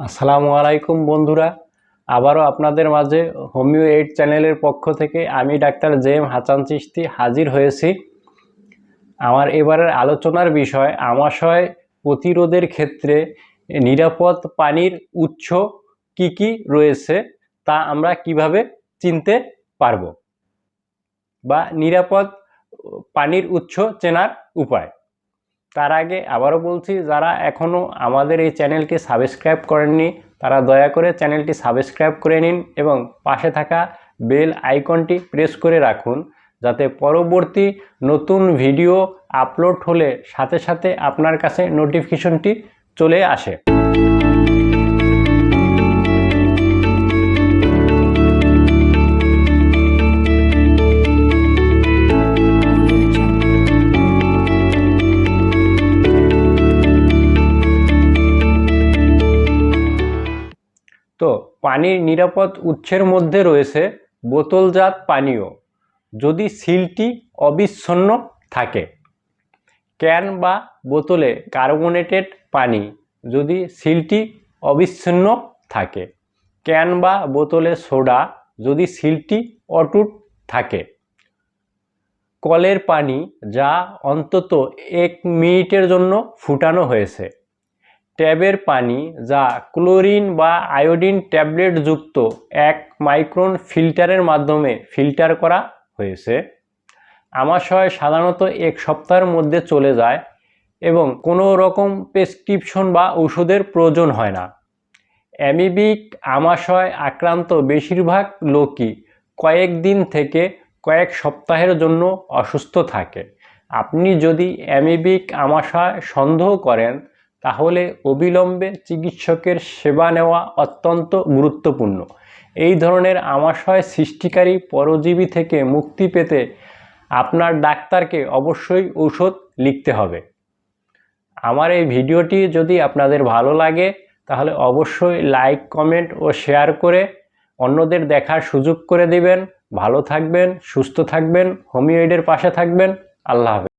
আসসালামু আলাইকুম বন্ধুরা, আবারও আপনাদের মাঝে হোমিও এইড চ্যানেলের পক্ষ থেকে আমি ডাক্তার জে.এম. হাসান চিশতি হাজির হয়েছি। আমার এবারের আলোচনার বিষয় আমাশয় প্রতিরোধের ক্ষেত্রে নিরাপদ পানির উৎস কি কি রয়েছে তা আমরা কিভাবে চিনতে পারব, বা নিরাপদ পানির উৎস চেনার উপায়। তার আগে আবারও বলছি, যারা এখনও আমাদের এই চ্যানেলটি সাবস্ক্রাইব করেননি তারা দয়া করে চ্যানেলটি সাবস্ক্রাইব করে নিন এবং পাশে থাকা বেল আইকনটি প্রেস করে রাখুন, যাতে পরবর্তী নতুন ভিডিও আপলোড হলে সাথে সাথে আপনার কাছে নোটিফিকেশনটি চলে আসে। তো পানির নিরাপদ উৎসের মধ্যে রয়েছে বোতলজাত পানীয়, যদি সিলটি অবিচ্ছন্ন থাকে; ক্যান বা বোতলে কার্বোনেটেড পানি, যদি সিলটি অবিচ্ছিন্ন থাকে; ক্যান বা বোতলে সোডা, যদি সিলটি অটুট থাকে; কলের পানি যা অন্তত 1 মিনিটের জন্য ফুটানো হয়েছে; ট্যাবের পানি যা ক্লোরিন বা আয়োডিন ট্যাবলেট যুক্ত 1 মাইক্রন ফিল্টারের মাধ্যমে ফিল্টার করা হয়েছে। আমাশয় সাধারণত 1 সপ্তাহের মধ্যে চলে যায় এবং কোনো রকম প্রেসক্রিপশন বা ওষুধের প্রয়োজন হয় না। অ্যামিবিক আমাশয় আক্রান্ত বেশিরভাগ লোকই কয়েকদিন থেকে কয়েক সপ্তাহের জন্য অসুস্থ থাকে। আপনি যদি অ্যামিবিক আমাশয় সন্দেহ করেন তাহলে অবিলম্বে চিকিৎসকের সেবা নেওয়া অত্যন্ত গুরুত্বপূর্ণ। এই ধরনের আমাশয় সৃষ্টিকারী পরজীবী থেকে মুক্তি পেতে আপনার ডাক্তারকে অবশ্যই ঔষধ লিখতে হবে। আমার এই ভিডিওটি যদি আপনাদের ভালো লাগে তাহলে অবশ্যই লাইক, কমেন্ট ও শেয়ার করে অন্যদের দেখার সুযোগ করে দিবেন। ভালো থাকবেন, সুস্থ থাকবেন, হোমিও এইডের পাশে থাকবেন। আল্লাহ হাফেজ।